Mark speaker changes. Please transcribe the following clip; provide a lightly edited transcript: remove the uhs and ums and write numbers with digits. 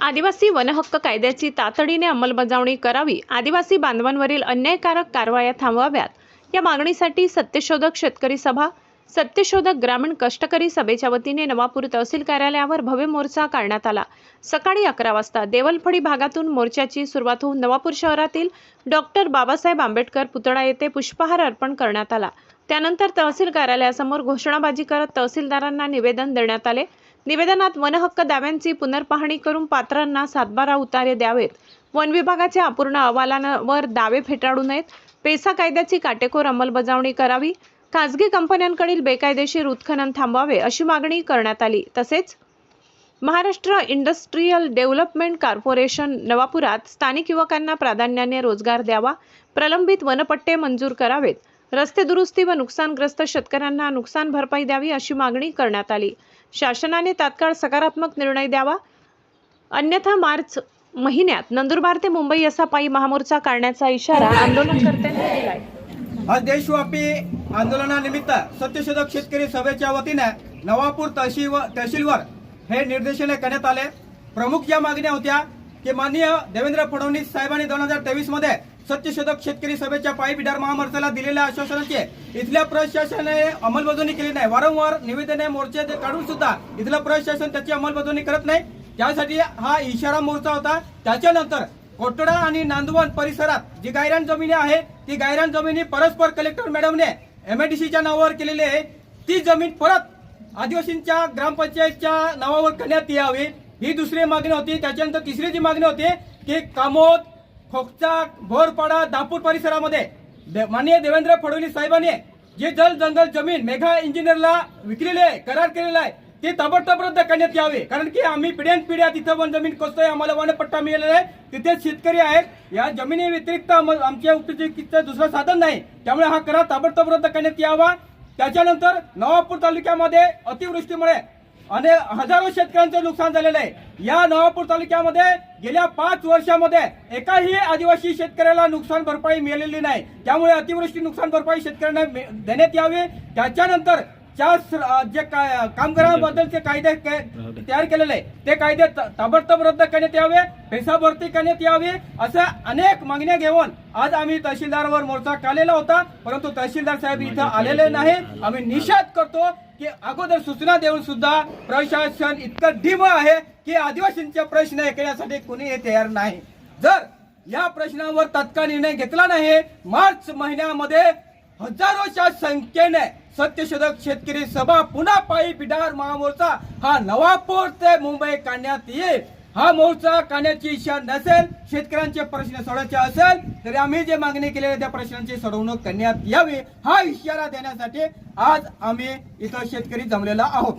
Speaker 1: आदिवासी वनहक्क कायद्याची तातडीने अंमलबजावणी करावी, आदिवासी बांधवांवरील अन्यायकारक कारवाया थांबवाव्यात या मागणीसाठी सत्यशोधक शेतकरी सभा, सत्यशोधक ग्रामीण कष्टकरी सभेच्या वतीने नवापूर तहसील कार्यालयावर भव्य मोर्चा काढण्यात आला। सकाळी 11 वाजता देवलफळी भागातून मोर्चाची सुरुवात होऊन नवापूर शहरातील डॉक्टर बाबासाहेब आंबेडकर पुतळा येथे पुष्पहार अर्पण करण्यात आला। त्यानंतर तहसील कार्यालयासमोर घोषणाबाजी करत तहसीलदारांना निवेदन देण्यात आले। निवेदनात वनहक्क दाव्यांची पुनर्पाहणी करून पात्रांना सातबारा उतारे द्यावेत, वन विभागाच्या अपूर्ण अहवालांवर दावे फेटाळू नयेत, पेसा कायद्याची काटेकोर अंमलबजावणी करावी, खासगी कंपन्यांकडील बेकायदेशीर उत्खनन थांबवावे अशी मागणी करण्यात आली। तसेच महाराष्ट्र इंडस्ट्रियल डेव्हलपमेंट कॉर्पोरेशन नवापुरात स्थानिक युवकांना प्राधान्याने रोजगार द्यावा, प्रलंबित वनपट्टे मंजूर करावेत, रस्ते दुरुस्ती व नुकसानग्रस्त शेतकऱ्यांना नुकसान भरपाई द्यावी अशी मागणी करण्यात आली। शासनाने तात्काळ सकारात्मक निर्णय द्यावा, अन्यथा मार्च महिन्यात नंदुरबार ते मुंबई असा पायी महामोर्चा काढण्याचा इशारा आंदोलनकर्त्यांनी दिलाय।
Speaker 2: आज देशव्यापी आंदोलनानिमित्त सत्यशोधक शेतकरी सभेच्या वतीने नवापूर तहसीलवर हे निर्देशन करण्यात आले। प्रमुख या मागण्या होत्या की माननीय देवेंद्र फडणवीस साहेबांनी 2023 मध्ये सत्यशोधक शेतकरी सभेच्या पायी बिडार महामोर्चाला दिलेल्या आश्वासनाची इथल्या प्रशासनाने अंमलबजावणी केली नाही। वारंवार निवेदने मोर्चे काढून सुद्धा इथलं प्रशासन त्याची अंमलबजावणी करत नाही। त्यासाठी हा इशारा मोर्चा होता। त्याच्यानंतर कोटडा आणि नांदवण परिसरात जी गायरान जमिनी आहे ती गायरान जमिनी परस्पर कलेक्टर मॅडमने एमआयडीसीच्या नावावर केलेली आहे, ती जमीन परत आदिवासींच्या ग्रामपंचायतच्या नावावर करण्यात यावी ही दुसरी मागणी होती। त्याच्यानंतर तिसरी जी मागणी होती की कामोद, खोकचा, भोरपाडा, दापूर परिसरामध्ये माननीय देवेंद्र फडणवीस साहेबांनी जे जल जंगल जमीन मेघा इंजिनियरला विकलेली आहे, करार केलेला आहे, ते ताबडतोब रद्द करण्यात यावे। कारण की आम्ही पिढ्यानपिढ्या तिथं वन जमीन कसतोय, आम्हाला वनपट्टा मिळालेला आहे, तिथे शेतकरी आहेत। या जमिनी व्यतिरिक्त आमच्या उपजीविकेचं दुसरं साधन नाही, त्यामुळे हा करार ताबडतोब रद्द करण्यात यावा। त्याच्यानंतर नवापूर तालुक्यामध्ये अतिवृष्टीमुळे हजारो शेतकऱ्यांचं नुकसान झालेलं आहे। या नवापूर तालुक्यामध्ये गेल्या 5 वर्षामध्ये एकाही आदिवासी शेतकऱ्याला नुकसान भरपाई मिळालेली नाही, त्यामुळे अतिवृष्टी नुकसान भरपाई शेतकऱ्यांना देण्यात यावी। त्याच्यानंतर जे कामगारांबद्दलचे कायदे तयार केलेले ते कायदे ताबडतोब रद्द करण्यात यावे, पैसा भरती करण्यात यावी, अशा अनेक मागण्या घेऊन आज आम्ही तहसीलदारावर मोर्चा काढलेला होता, परंतु तहसीलदार साहेब इथं आलेले नाही। आम्ही निषेध करतो की अगोदर सूचना देऊन सुद्धा प्रशासन इतकं ढिम आहे की आदिवासींचे प्रश्न ऐकण्यासाठी कोणीही तयार नाही। जर या प्रश्नावर तात्काळ निर्णय घेतला नाही, मार्च महिन्यामध्ये हजारोच्या संख्येने सत्यशोधक शेतकरी सभा पुन्हा पायी बिडार महामोर्चा हा नवापूर ते मुंबई काढण्यात येईल। हा मोर्चा काढण्याची इच्छा नसेल, शेतकऱ्यांचे प्रश्न सोडवायचे असेल तरी आम्ही जे मागणी केलेल्या त्या प्रश्नांची सोडवणूक करण्यात यावी हा इशारा देण्यासाठी आज आम्ही इथं शेतकरी जमलेला आहोत।